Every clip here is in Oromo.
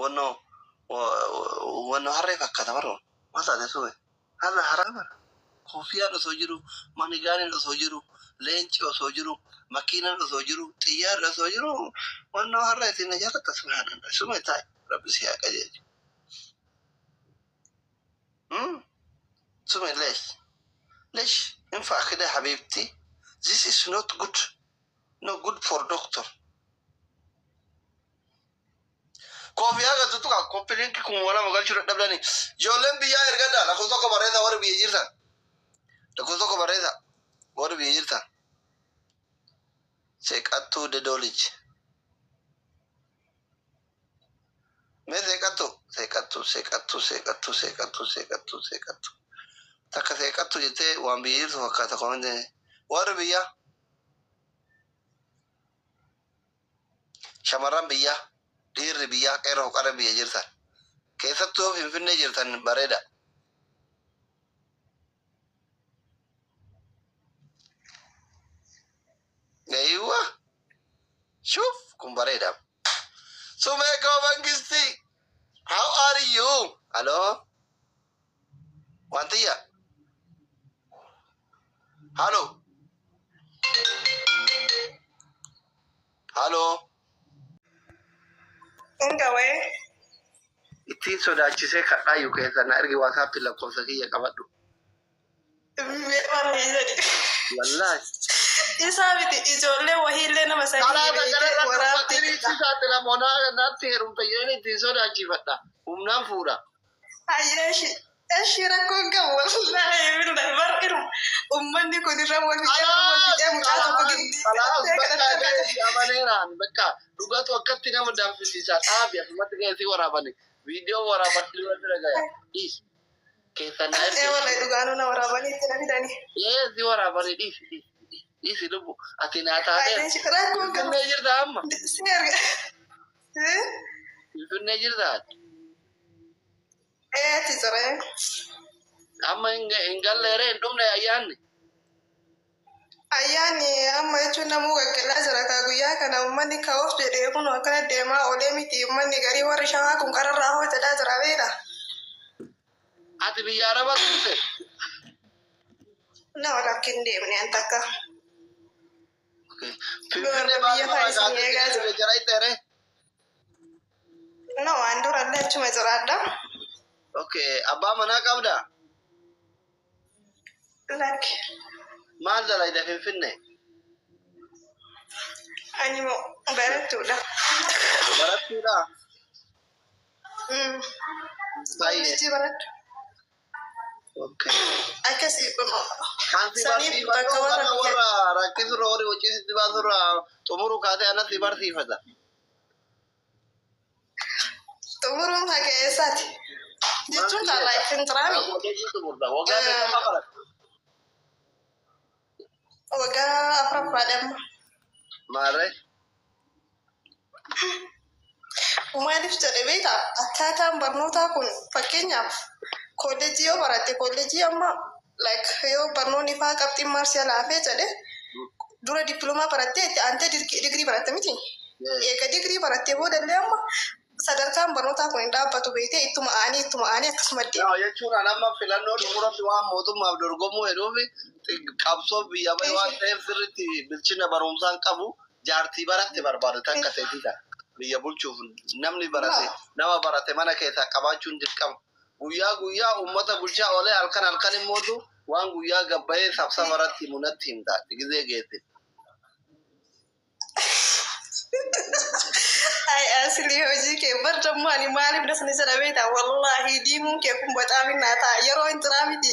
وانه وانه حرف كتبره ما صار يسوي هذا حرام كوفيا لسوجرو مانيغاني لسوجرو لينش لسوجرو ماكينة لسوجرو تيار لسوجرو وانه حرف نجاة سبحان الله سمع تاي رب سياق أجل سمع ليش ينفع كده حبيبتي this is not good no good for doctor كوفيا قصدك كوبلين كم ولا مقال شو دبلني جولم بيا إرجع لا كوزو كبارة ور بيجيرتان لا كوزو كبارة ور بيجيرتان سيكاتو ددولج ما سيكاتو تك سيكاتو جت وان بيجير وكذا كمان ور بيا شمران بيا دير بيا كيرو كار بيجيرتان كيساتو في جيرتان باردا أيوة شوف كم باردا سمعك بانجستي how are you hello وانتيا hello hello Engawe. Itti sodaachisee kadhaa yoo keessa na ergi waasaappi lakkoofsa kiyya qabadhu. Wallahi. Isaa miti ijoollee wahiillee nama sadii. Karaa waraabbii isaatti lamoonaa naatti heerumta jedhanii ittiin sodaachifadha. Humnaan fuudha. Eshi rakkoon qabu wallahi bilda bar'iru. Ummanni kun irra wal fixee mucaa tokko giddi. Bakka amaneeraan bakka dhugatu akkatti nama danfisiisa dhaabi akkumatti keessi waraabani. Viidiyoo waraabatti irra gaya. Dhiis. Keessa na ergi. Wallahi dhugaanuu na waraabanii itti na fidani. Yeesi waraabani dhiis. Dhiisi lubbu ati naa taatee. Rakkoon qabu. Finfinnee jirta amma. Si erga. Finfinnee jirta. Tisere. Amma hin galleere hin dhumne ayyaanni. Ayyaanni amma jechuun namuu gaggeellaa jira kaa guyyaa kana uummanni ka'uuf jedhee kun akkana deemaa oolee miti uummanni garii warri shawaa kun qararraa hojjetaa jira beela. Ati biyya Arabaa turte. Nama lakkin deemne an takka. Finfinnee baay'ee jira itteere. No, waan durallee achuma jiraadha. Okay, abbaa manaa qabda. Lakki. Maal dalayda Finfinnee? Ani moo barattuudha. Barattuudha. Baay'ee barattu. Okay. Akkasii sanii bakka warra rakkisurra horii hojii sitti baasurra xumuru kaatee anatti barsiifata. Xumuruun haqa eessaati? Jechuun kaallaa ittiin turaami. Waggaa afuraffaadhamma. Maarree? Maaliif jedhe beektaa akkaataan barnootaa kun fakkeenyaaf kolleejjii yoo baratte kolleejjii amma yoo barnoonni faa qabxiin maarsiyaa laafee jedhe dura dippiloomaa barattee itti aantee digirii baratte miti. Eega digirii barattee boodallee amma sadarkaan barnootaa kun hin dhaabbatu beektee ittuma aanee akkasuma deema. Jechuun amma filannoo dhufuurratti waan mootummaaf dorgomuu hedduufi qabsoo biyya bahe waan ta'eef sirriitti bilchina barumsaan qabu jaartii baratte barbaadu takka seetiidha. Biyya bulchuuf namni barate nama barate mana keessaa qabaachuun dirqama. Guyyaa uummata bulchaa oolee halkan immoo waan guyyaa gabbayee sabsabaratti munatti himta gizee geesse. Ay asli hojii kee bardammoo ani maaliif dasni jedha beektaa wallaahi diimuun kee kun baxaamin naa ta'a yeroo hin jiraa miti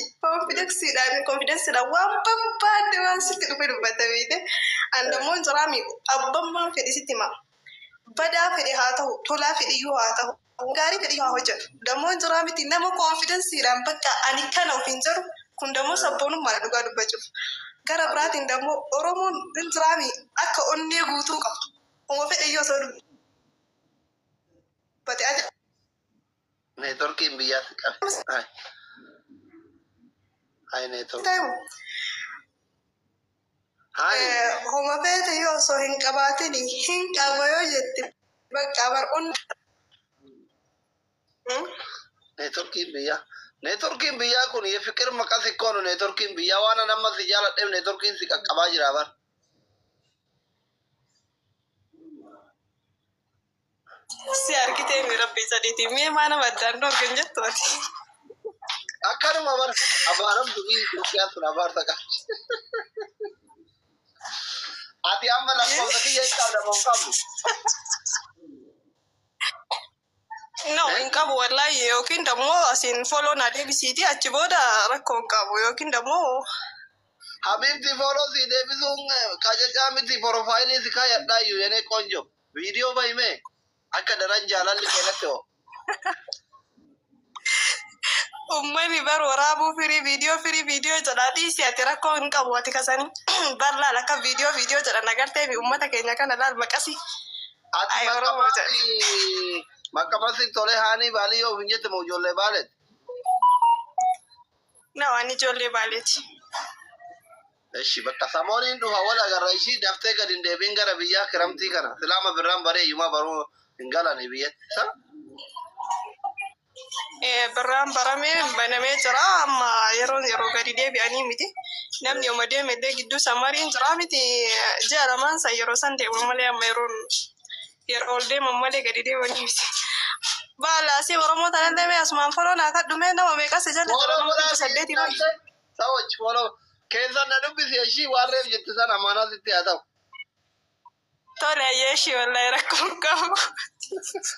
konfidensiidhaan waan barbaadde waan sitti dhufe dubbata beekte andammoo hin jiraa mi abbammaan fedhi sitti hima badaa fedhi haa ta'u tolaa fedhiyyuu haa ta'u gaarii fedhi haa hojjetu dammoo hin jiraa miti nama konfidensiidhaan bakka ani kana ofiin jedhu kun dammoo sabboonummaa dhugaa dubbachuuf gara biraatiin dammoo oromoon hin jiraa mi akka onnee guutuu qabdu. Uma fedhiyyoo osoo dubbate aja. Neetworkiin biyyaatti qabe. Hai neetwork. Uma fedhiyyoo osoo hin qabaatin hin qaba yoo jette bakka bar'uun. Neetworkiin biyyaa kun fikir maqaa sikkoonu neetworkiin biyyaa waan nama si jaaladheef neetworkiin si qaqqabaa jira bar. Si argitee mi rabbi sadiiti mee maana maddaan dhorgan jettu ati. Akkanuma bar abaaram durii Itoophiyaa sun abaarsa qabdi. Ati amma lakkoofsa kiyya hin qabda moo hin qabdu? No, hin qabu wallahi yookiin dammoo asiin foloo na deebisiiti achi booda rakkoo hin qabu yookiin dammoo. Habibti foloo si deebisuun qajajaa miti porofaayilii si kaayadhaa iyyuu yenee qoonjo viidiyoo bahimee akka daran jaalalli keenatti hoo. Uummanni bar waraabuu firii viidiyoo jedhaa dhiisi ati rakkoo hin qabu ati kasanii bar laal akka viidiyoo jedhan agartee fi uummata keenya kana laal maqasi. Ati makamasi tolee haanii baalii yoo hin jette moo ijoollee baaleeti? Na waan ijoollee baaleeti. Eshi bakka samooniin dhufa wal agarra ishii daftee gadi hin deebiin gara biyyaa kiramtii kana silaama birraan baree iyyumaa baruu hin galani biyyatti. Birraan baramee banamee jira amma yeroo gadi deebi'anii miti. Namni yooma deemellee gidduu samariin jira miti ji'a lamaan san yeroo san deeman malee amma yeroo ol deeman malee gadi deemanii miti. Baalaasii Oromoo tanallee mee asumaan foloon akka dhumee nama meeqas jala jira nama 8 malee. Sawwachi foloo keessan na dubbisi ishii waan reef jette sana amaanaa sitti haa ta'u. Tole ayeeshii wallahi rakkoo qabu.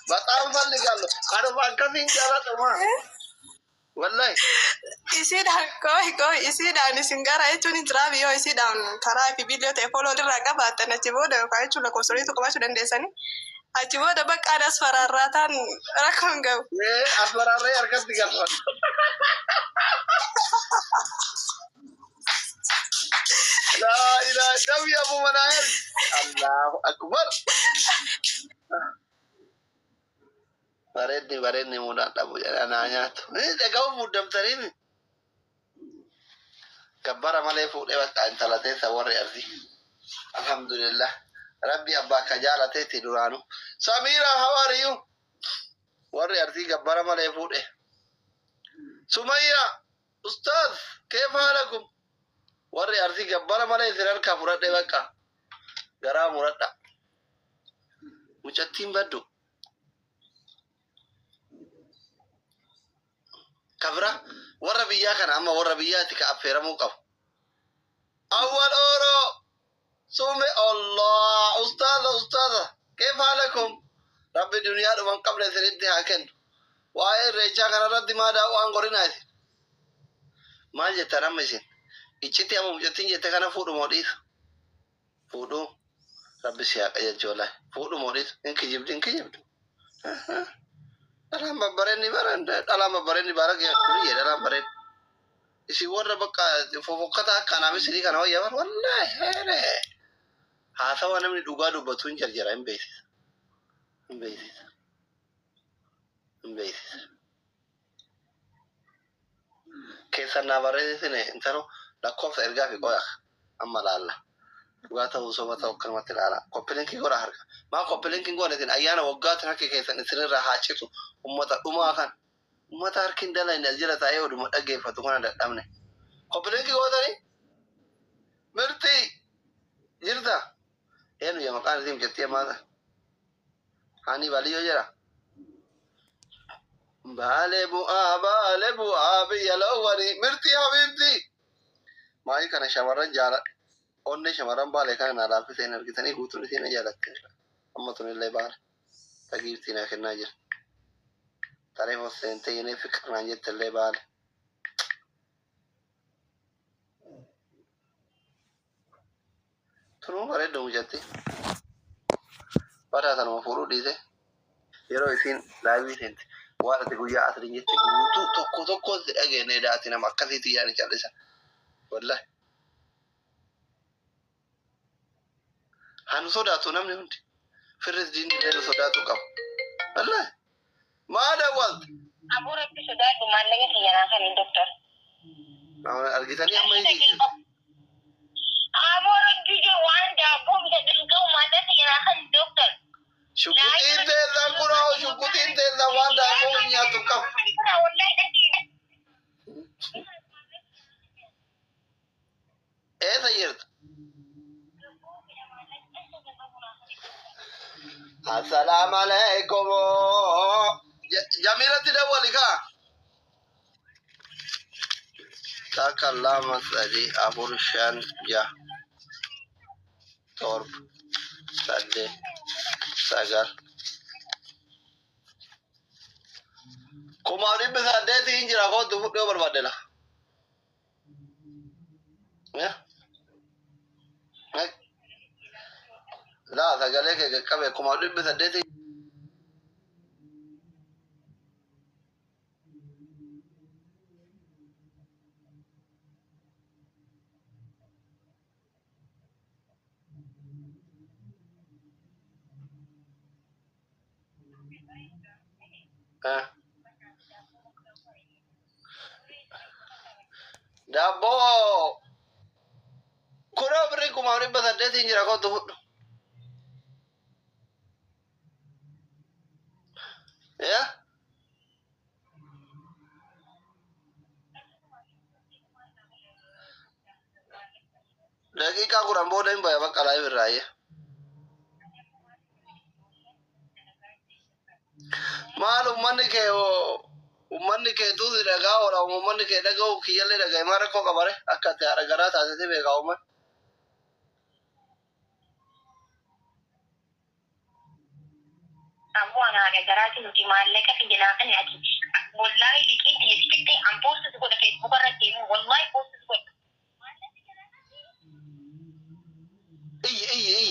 Baqaan falli gallo. Aduma akkasiin jaalatama. Wallahi. Isiidhaan isin gara jechuun hin jira biyyoo isiidhaan karaa fi biiloo ta'e foloo irraa qabaatan achi booda yookaan jechuun lakkoofsoliitu qabachuu dandeessanii. Achi booda baqqaan asfaraarraa ta'an rakkoo hin qabu. Asfaraarree harkatti galfan. La ilaha Nabi Abu Manayir. Allahu Akbar. Bareedni mudaan dhabu jedhanaa nyaatu. Dhagahu muddamtanii gabbara malee fuudhee bakka intala teessa warri ardi. Alhamdulillah. Rabbi abbaa akka jaalateetti duraanu. Samira, how are you? Warri ardi gabbara malee fuudhee. Sumayya, Ustaz, keef haalakum? Warri ardi gabbara malee isin harkaa fudhadhee bakka garaa muradha. Mucattiin baddu. Kabira warra biyyaa kana amma warra biyyaatti ka affeeramuu qabu. Awwal Oro sume Allah ustaza keef haalakum? Rabbi duniyaa dhuman qabne isinitti haa kennu. Waa'ee irreechaa kanarratti maa daawwaan qorinaa isin? Maal jettan amma isin? Icciti amma mucattiin jette kana fuudhu moo dhiisu? Fuudhuu Rabbi si haa qajeelchu wallahi. Fuudhu moo dhiisu? Hin kijibdu. Dhalaan babbareenni baara guyyaa dhalaan bareen. Isin warra bakka fofokkataa akkanaa misirii kana wayyaa wallahi heere. Haasawa namni dhugaa dubbatu hin jarjara hin beeksisa. Keessan naa barreessine intalo lakkoofsa ergaa fi qoyaa amma laalla. Dhugaa ta'uu soba ta'uu akkanumatti ilaala. Koppilinki godha harka. Maa koppilinki godhatin ayyaana waggaatiin harki keessan isinirraa haa citu ummata dhumaa kan. Ummata harkiin dalayne as jala taa'ee oduma dhaggeeffatu kana dadhabne. Koppilinki godhatanii mirtii jirta. Eenyu yaa maqaan isii mucattii ammaata. Haanii baaliyyoo jira. Baale bu'aa biyya loowwanii mirtii habiibtii. Maayii kana shamarran jaaladha. Onne shamarran baale kana naa laaffisee hin argitanii guutuun isheen jaalatte. Amma tunillee baale. Tagiiftii naa kennaa jira. Taree hoseentee yenee fiqirnaan jettellee baale. Tunuu bareeddu mucatti. Badaa tanuma fuudhuu dhiise. Yeroo isiin laayivii seente waan ati guyyaa asiriin jette guutuu tokko si dhageenne daati nama akkasiitti yaani callisa. Wallahi. Hanu sodaatu namni hundi. Firris diinni illee sodaatu qabu. Wallahi. Maada walti? Abuurratti sodaadhu maallaqa kiyyanaa kan hin doktor. Argitanii amma hin jiru. Abuurratti waan daabboo bitadhu qabu maallaqa kiyyanaa kan doktor. Shukkutiin teessan kunoo shukkutiin teessan waan daabboo hin nyaatu qabu. السلام عليكم جميلة تدولي كا تكلم سدي أبورشان جا تورب سدي سجر كماني بسدي تيجي راكو دو بربادلا يا لا سجلك كم كماني بسدي Dabo kura beri kumari basade tinjir aku tuh ya lagi kau kurang bodoh yang bayar bakal air raya malu umani ke tuh tidak kau orang umani ke dah kau kiyale dah kau marah kau kabar akak tiara garat aja sih bekau mah Ambo anak negara itu di mana kan jenaka ni lagi. Wallahi likin dia seperti ambo tu suka dekat bukan lagi. Wallahi post suka.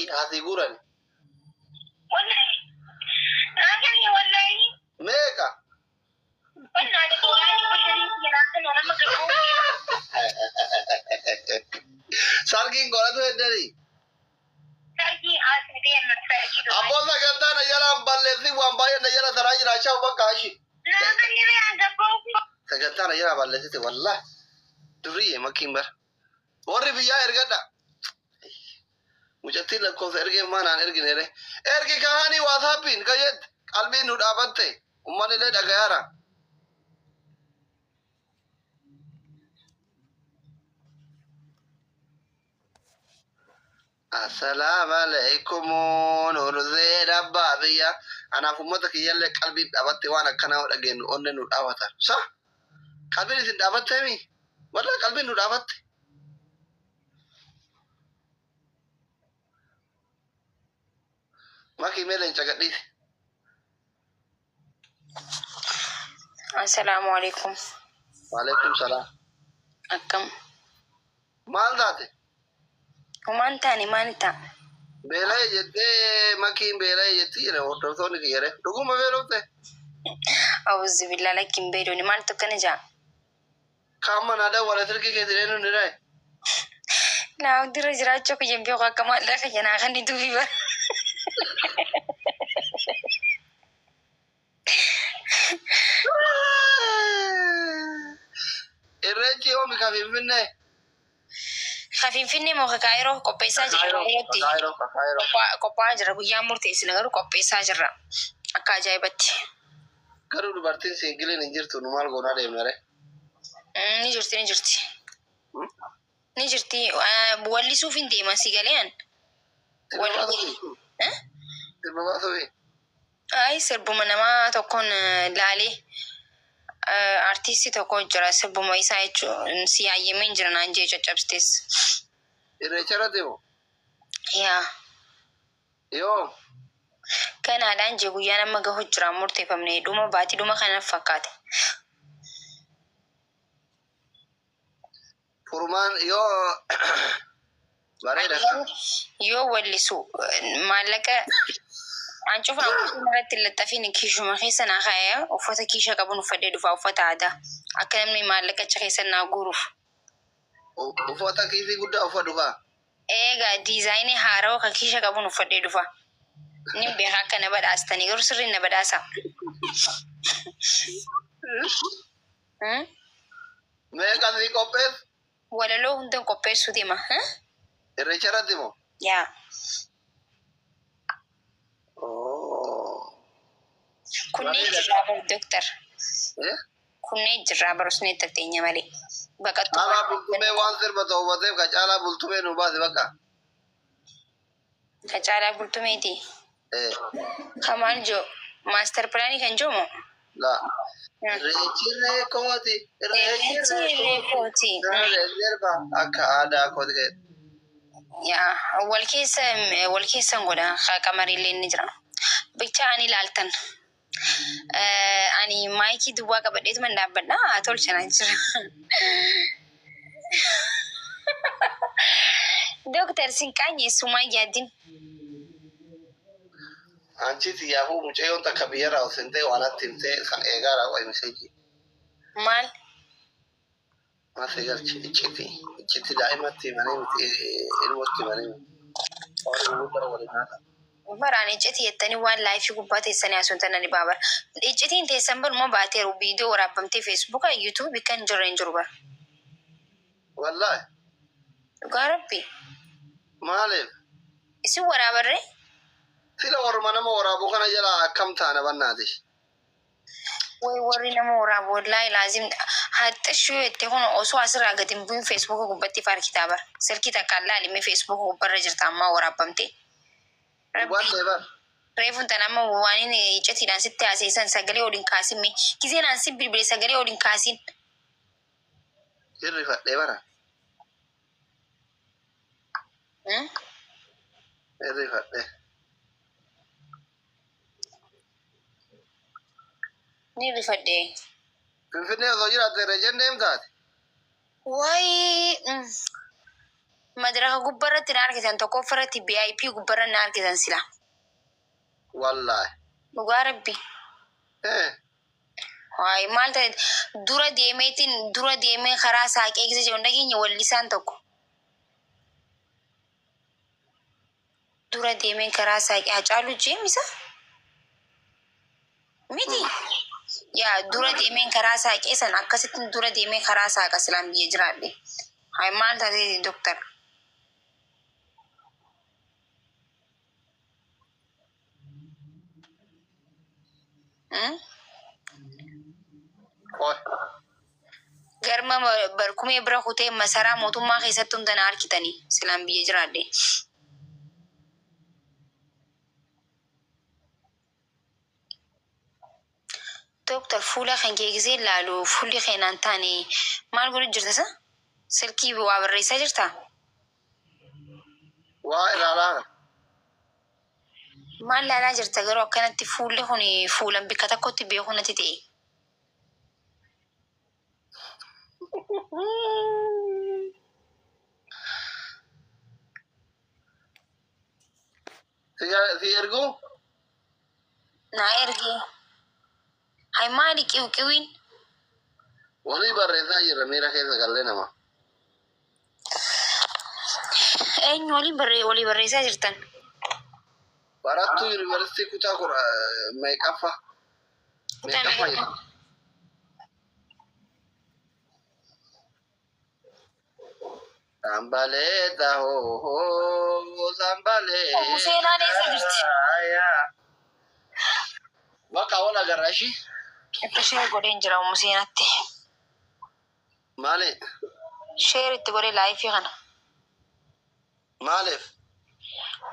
hati guran Wallahi. Nanti ni wallahi. mereka Wallahi ada orang yang berseri jenaka ni nama kerja. sarking kola tuh dari Lagi asli dia nak pergi tu. Abol na ganda na yara balesi wan bayan na yara taraji na shaw baka shi Nanti ni ada kau. saganta na yara balesi te wallah duriye makimbar warri biya ergada mujatti la ko erge mana erge nere erge kahani wasapin kayet qalbi nu dabatte ummani le daga yara Assalamu alaikum nur zeda babiya ana fumata ki yalle qalbi dabatte wana kana wada genu onne nu dawata sa qalbi ni dabatte mi wala qalbi nu dabatte maki melen cagaddi Assalamu alaikum. wa alaikum salam Akkam. mal date Humanta ni manita. belay jette maki belay jetti ne orto soni ki yare duguma belote Auzu billahi lakin bedo ni manto kanaja. kama nada wala terki ke direnu nirai La udira jira choko yembe ko kama la kajana khani tu biba. irrechi omi kafifinne Khafifini mo kakairo ko pesa jira yoti. Kairo Ko pa jira ku yamurte isinaru ko pesa jira. Akka ajaibatti. garu dubartin singile ninjirtu numal gona demnare Ni jirti. Ni jirti walli sufin de masigalean. Walli. Terima kasih. Ay sirbuma nama tokkon laale artisti tokko jira sirbuma isaa jechuun si yaayyameen jira naan jee caccabsites. Irreechara deemu. Yaa Yoo. kanaadhaan jee guyyaa nama gahu jira murteeffamne dhuma baatii dhuma kana fakkaate. Furmaan yoo bareeda. Yoo wallisu maallaqa ancuufaan irratti laxafiin kiishuma keessa naa kaaya uffata kiisha qabuun uffadhee dhufa uffata aadaa akka namni maallaqacha keessa naa guuruuf. Uffata kiisii guddaa uffadhu kaa. Egaa diizaayinii haarawaa kan kiisha qabuun uffadhee dhufa. Ni beekaa akka na badhaastanii garuu sirriin na badhaasa. Meeqa si qophees? Walaloo hundan qopheessuu deema. Irreechara deemu. Yaa. Kunneen jirraa baru doktar. Kunneen jirraa baru sun enterteenya malee. Baqattuu. Caalaa bultumee waan sirba ta'u hubateef ka caalaa bultumee nu baase bakka. Ka caalaa bultumeeti. Eh, Kamal Jo master plan kan Jo mo. la. Reechirree kooti. Reechirree kooti. Reerba akka aadaa kooti ka'e. Yaa wal keessan godha qamarillee ni jira. Bicha ani ilaaltan. Ani maayikii duwwaa qabadheetu man dhaabbadha tolchanaa jira. Dooktar Sinqaanyeessumaa yaadin. Anchiti yaafuu mucayyoon takka biyya raawwatintee waan atti himtee eegaa raawwa himseeji. Maal? Maasii galchi icciti daa'imatti himanii miti ilmatti himanii miti. Waan gurguddaa waliin haadha. Baraan icciti jettanii waan laayifii gubbaa teessanii haasoftan ni baabara. Iccitiin teessan baruma baateeru viidiyoo waraabamtee feesbuuka yuutuubii kan jirre hin jiru bara. Wallaahi. Dhugaa rabbi. Maaliif? Isin waraabarree? Sila warma nama waraabuu kana jala akkam taana bannaati. Way warri nama waraabu wallaahi laazim haxxashuu jettee kun osoo asirraa gadi hin bu'in feesbuuka gubbatti faar kitaabara. Silkii takkaan laalimee feesbuuka gubbarra jirta ammaa waraabamtee. Wanne bar. Reefun tan amma waan inni iccitiidhaan sitti haaseessan sagalee waliin kaasin mee giseen aan si bilbilee sagalee waliin kaasin. Hirrifadhee bara. Hirrifadhee. Ni rifadhee. Finfinnee osoo jiraatte reejeen deemtaati. Waayee madaraka gubbarratti na argitan tokko ofirratti BIP gubbarra na argitan sila. Wallaahi. Dhugaa rabbi. Waayee maal ta'e dura deemee karaa saaqee eegisa jiru dhageenya wallisaan tokko. Dura deemee karaa saaqee Hacaaluu Jeemisa. Miti. Yaa dura deemee karaa saaqee san akkasitti dura deemee karaa saaqa silaan biyya jiraadhe. Hayi maal taatee doktar? Garma barkumee bira kutee masaraa mootummaa keessatti hunda na harkitanii silaan biyya jiraadhe. Doktor fuula kan kee gisee laalu fuulli keenan taane maal godhu jirta sa? Silkii waa barreessaa jirta? Waa ilaalaa. Maal laalaa jirta garuu akkanatti fuulli kun fuulan bikka tokkotti beeku natti ta'e. Si erguu? Naa ergee. Hayi maali qiwqiwiin? Walii barreessaa jira miira keessa gallee nama. Eenyu walii barreessaa jirtan? Barattuu yuunivarsiitii kutaa meeqaffa? Meeqaffa jedhama? Sambalee tahoo sambalee. Museenaan eessa jirti? Bakka wal agarra ishii. Itti shee godheen jira museenatti. Maali? Sheer itti godhee laayifii kana. Maaliif?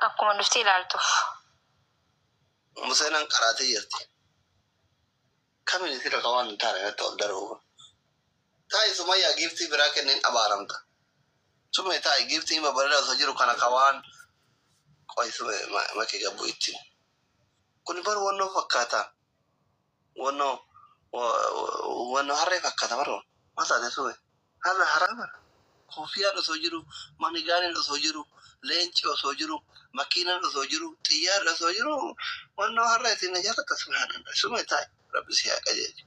Akkuma dhuftee ilaaltuuf. Museenaan qaraatee jirti. Kamiin itti dhaqaa waan hin taane irratti ol darbu. Taayi sumayyaa giiftii biraa kenneen abaaramta. Sume taayi giiftii babal'aa osoo jiru kana kawaan qo'isume makee gabbu ittiin. Kun bar wannoo fakkaata. Wannoo harree fakkaata baroon. Maal taate sume? Harra haraa bara. Koofiyaan osoo jiru, manigaaniin osoo jiru, leenci osoo jiru, makiinaan osoo jiru, xiyyaarri osoo jiru, wannoo harra ittiin ijaarrata sume haadha. Sume taayi rabbi si haa qajeelchu.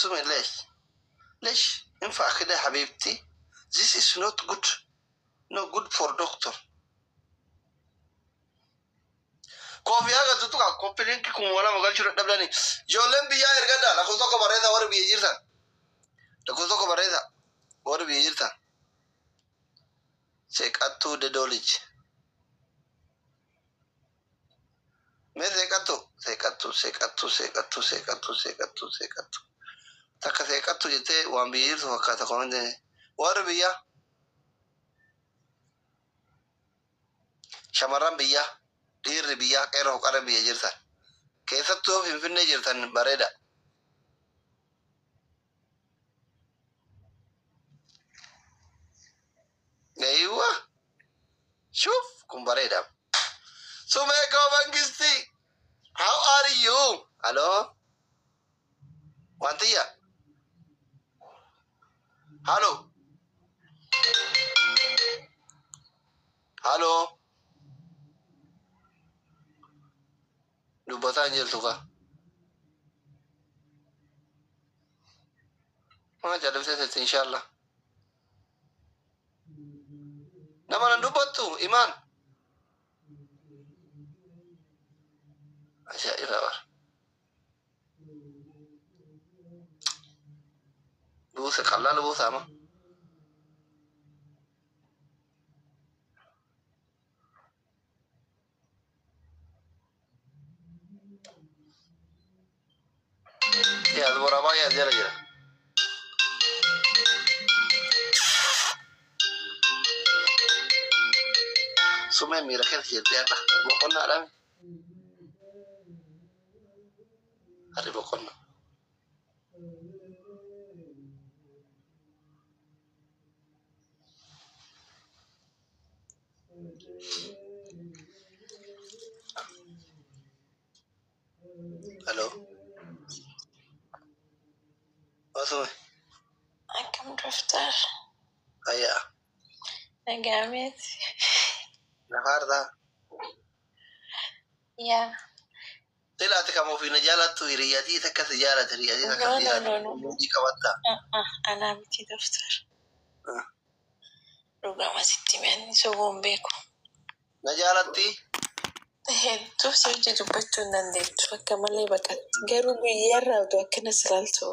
Sume leesh. Leesh infa akida habibti. This is not good. No good for doctor. Kofiyaa gatu tuka koppiliin kun wala magalchuu dadhabdani. Ijoolleen biyyaa ergadha lakkoofsa tokko bareeda warra biyya jirtan. Lakkoofsa tokko bareeda warra biyya jirtan. Seeqattuu dedoolichi. Mee seeqattuu. Takka seeqattuu jettee waan biyya jirtu fakkaata komande warra biyyaa. shamarran biyya dhiirri biyya qeerroo qara biyya jirtan keessattuu Finfinnee jirtan bareeda. Eeywa shuf kun bareeda. Sumeko Mangisti, how are you? Hello? Wantiya? Hello? Hello? Dubbata hin jirtu ka? Maa jaallatee inshallah. Nama nan dubbattu Iman. Ajaa'iba bara. Buuse qal'aa buusa ama. Yaa dubara baay'ee jala jira. Sumee miira keessa jirti har'a boqonnaadhaan. Har'i boqonnaa. Hello? Masume? Akkam Doftar. Ayyaa. Nagaameeti. Nafaartaa? Yaa. Silaati kam ofiina jaalattu hiriyyaatii takka si jaalate hiriyyaatii takka si jaalatu hojii qabattaa? Anaa miti Doftar. Dhugama sitti mi'anni soboon beeku. Na jaalatti? Hedduu si hojii dubbachuu hin dandeettu akka malee baqatti. Garuu guyyaarraa utuu akkana silaaltu